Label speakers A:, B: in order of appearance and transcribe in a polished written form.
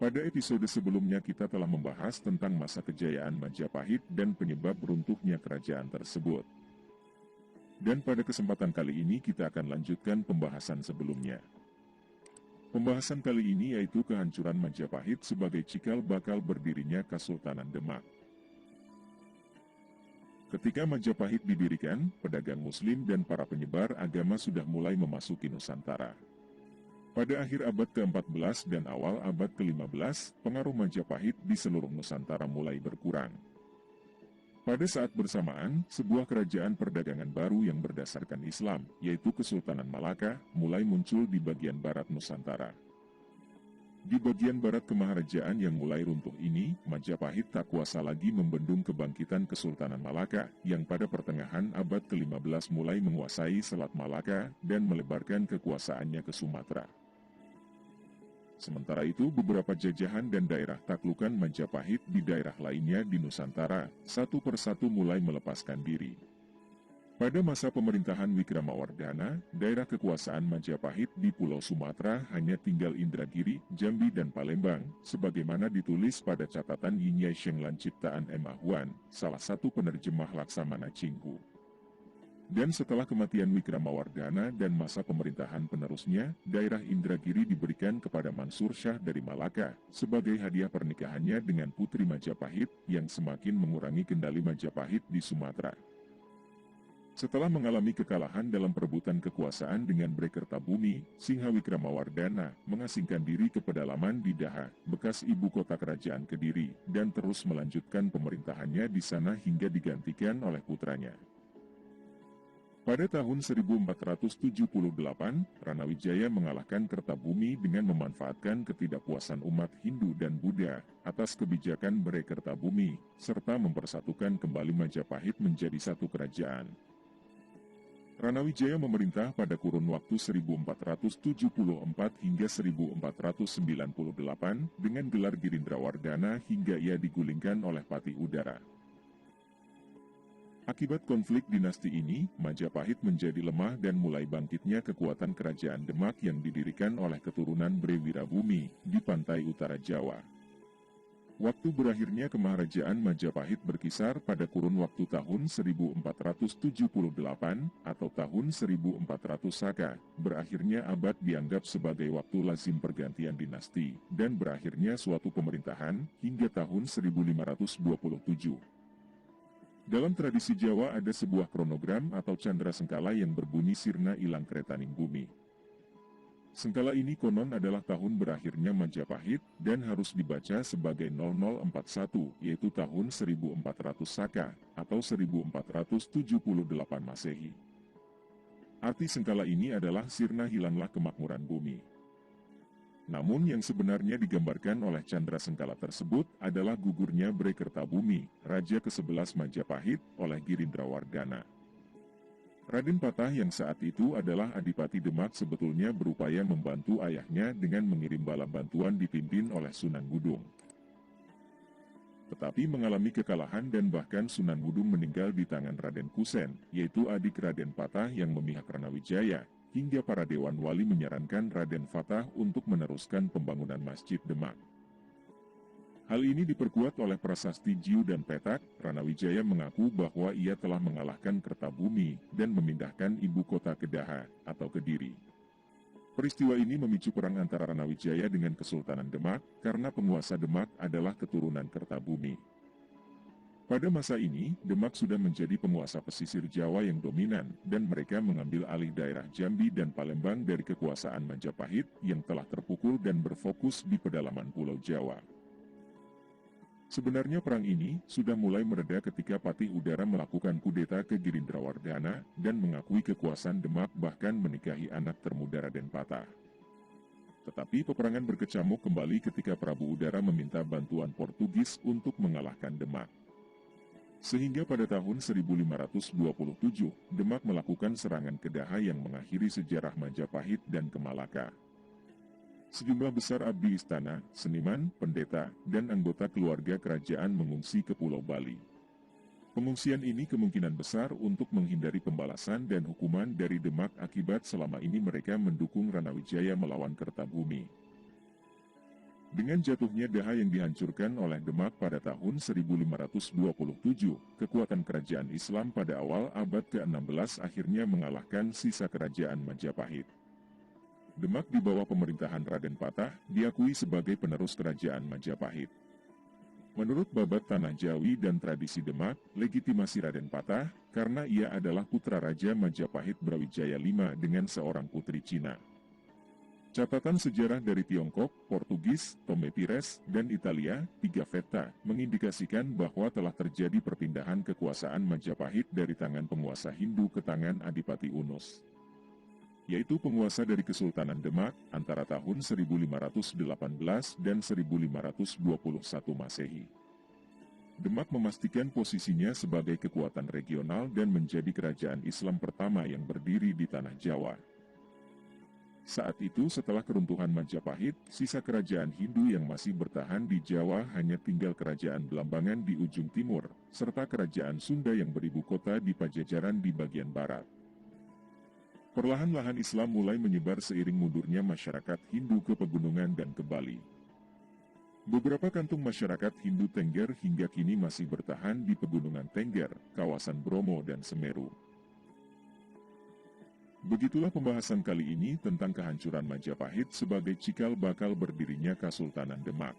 A: Pada episode sebelumnya kita telah membahas tentang masa kejayaan Majapahit dan penyebab runtuhnya kerajaan tersebut. Dan pada kesempatan kali ini kita akan lanjutkan pembahasan sebelumnya. Pembahasan kali ini yaitu kehancuran Majapahit sebagai cikal bakal berdirinya Kesultanan Demak. Ketika Majapahit didirikan, pedagang muslim dan para penyebar agama sudah mulai memasuki Nusantara. Pada akhir abad ke-14 dan awal abad ke-15, pengaruh Majapahit di seluruh Nusantara mulai berkurang. Pada saat bersamaan, sebuah kerajaan perdagangan baru yang berdasarkan Islam, yaitu Kesultanan Malaka, mulai muncul di bagian barat Nusantara. Di bagian barat kemaharajaan yang mulai runtuh ini, Majapahit tak kuasa lagi membendung kebangkitan Kesultanan Malaka, yang pada pertengahan abad ke-15 mulai menguasai Selat Malaka dan melebarkan kekuasaannya ke Sumatera. Sementara itu, beberapa jajahan dan daerah taklukan Majapahit di daerah lainnya di Nusantara, satu persatu mulai melepaskan diri. Pada masa pemerintahan Wikramawardhana, daerah kekuasaan Majapahit di Pulau Sumatera hanya tinggal Indragiri, Jambi dan Palembang, sebagaimana ditulis pada catatan Yinyai Shenglan ciptaan M. Ahwan, salah satu penerjemah Laksamana Chinghu. Dan setelah kematian Wikramawardhana dan masa pemerintahan penerusnya, daerah Indragiri diberikan kepada Mansur Shah dari Malaka, sebagai hadiah pernikahannya dengan putri Majapahit, yang semakin mengurangi kendali Majapahit di Sumatera. Setelah mengalami kekalahan dalam perebutan kekuasaan dengan Brekertabumi, Singha Wikramawardhana mengasingkan diri ke pedalaman di Daha, bekas ibu kota kerajaan Kediri, dan terus melanjutkan pemerintahannya di sana hingga digantikan oleh putranya. Pada tahun 1478, Ranawijaya mengalahkan Kertabumi dengan memanfaatkan ketidakpuasan umat Hindu dan Buddha atas kebijakan Brekertabumi, serta mempersatukan kembali Majapahit menjadi satu kerajaan. Ranawijaya memerintah pada kurun waktu 1474 hingga 1498 dengan gelar Girindrawardhana hingga ia digulingkan oleh Patih Udara. Akibat konflik dinasti ini, Majapahit menjadi lemah dan mulai bangkitnya kekuatan kerajaan Demak yang didirikan oleh keturunan Brewirabumi di pantai utara Jawa. Waktu berakhirnya kemaharajaan Majapahit berkisar pada kurun waktu tahun 1478 atau tahun 1400 Saka, berakhirnya abad dianggap sebagai waktu lazim pergantian dinasti, dan berakhirnya suatu pemerintahan hingga tahun 1527. Dalam tradisi Jawa ada sebuah kronogram atau candra sengkala yang berbunyi sirna ilang kretaning bumi. Sengkala ini konon adalah tahun berakhirnya Majapahit dan harus dibaca sebagai 0041, yaitu tahun 1400 Saka atau 1478 Masehi. Arti sengkala ini adalah sirna hilanglah kemakmuran bumi. Namun yang sebenarnya digambarkan oleh candra sengkala tersebut adalah gugurnya Brekertabumi, Raja ke-11 Majapahit, oleh Girindrawardhana. Raden Patah yang saat itu adalah Adipati Demak sebetulnya berupaya membantu ayahnya dengan mengirim bala bantuan dipimpin oleh Sunan Gudung. Tetapi mengalami kekalahan dan bahkan Sunan Gudung meninggal di tangan Raden Kusen, yaitu adik Raden Patah yang memihak Ranawijaya, hingga para Dewan Wali menyarankan Raden Fatah untuk meneruskan pembangunan Masjid Demak. Hal ini diperkuat oleh prasasti Jiu dan Petak. Ranawijaya mengaku bahwa ia telah mengalahkan Kertabumi dan memindahkan ibu kota ke Daha atau Kediri. Peristiwa ini memicu perang antara Ranawijaya dengan Kesultanan Demak, karena penguasa Demak adalah keturunan Kertabumi. Pada masa ini, Demak sudah menjadi penguasa pesisir Jawa yang dominan, dan mereka mengambil alih daerah Jambi dan Palembang dari kekuasaan Majapahit yang telah terpukul dan berfokus di pedalaman Pulau Jawa. Sebenarnya perang ini sudah mulai mereda ketika Patih Udara melakukan kudeta ke Girindrawardhana dan mengakui kekuasaan Demak, bahkan menikahi anak termuda Raden Patah. Tetapi peperangan berkecamuk kembali ketika Prabu Udara meminta bantuan Portugis untuk mengalahkan Demak. Sehingga pada tahun 1527, Demak melakukan serangan ke Daha yang mengakhiri sejarah Majapahit dan ke Malaka. Sejumlah besar abdi istana, seniman, pendeta, dan anggota keluarga kerajaan mengungsi ke Pulau Bali. Pengungsian ini kemungkinan besar untuk menghindari pembalasan dan hukuman dari Demak akibat selama ini mereka mendukung Ranawijaya melawan Kertabumi. Dengan jatuhnya Daha yang dihancurkan oleh Demak pada tahun 1527, kekuatan kerajaan Islam pada awal abad ke-16 akhirnya mengalahkan sisa kerajaan Majapahit. Demak di bawah pemerintahan Raden Patah diakui sebagai penerus kerajaan Majapahit. Menurut babat Tanah Jawi dan tradisi Demak, legitimasi Raden Patah karena ia adalah putra Raja Majapahit Brawijaya V dengan seorang putri Cina. Catatan sejarah dari Tiongkok, Portugis, Tome Pires, dan Italia, Tiga Veta, mengindikasikan bahwa telah terjadi perpindahan kekuasaan Majapahit dari tangan penguasa Hindu ke tangan Adipati Unus, yaitu penguasa dari Kesultanan Demak antara tahun 1518 dan 1521 Masehi. Demak memastikan posisinya sebagai kekuatan regional dan menjadi kerajaan Islam pertama yang berdiri di tanah Jawa. Saat itu setelah keruntuhan Majapahit, sisa kerajaan Hindu yang masih bertahan di Jawa hanya tinggal kerajaan Belambangan di ujung timur, serta kerajaan Sunda yang beribu kota di Pajajaran di bagian barat. Perlahan-lahan Islam mulai menyebar seiring mundurnya masyarakat Hindu ke pegunungan dan ke Bali. Beberapa kantung masyarakat Hindu Tengger hingga kini masih bertahan di pegunungan Tengger, kawasan Bromo dan Semeru. Begitulah pembahasan kali ini tentang kehancuran Majapahit sebagai cikal bakal berdirinya Kesultanan Demak.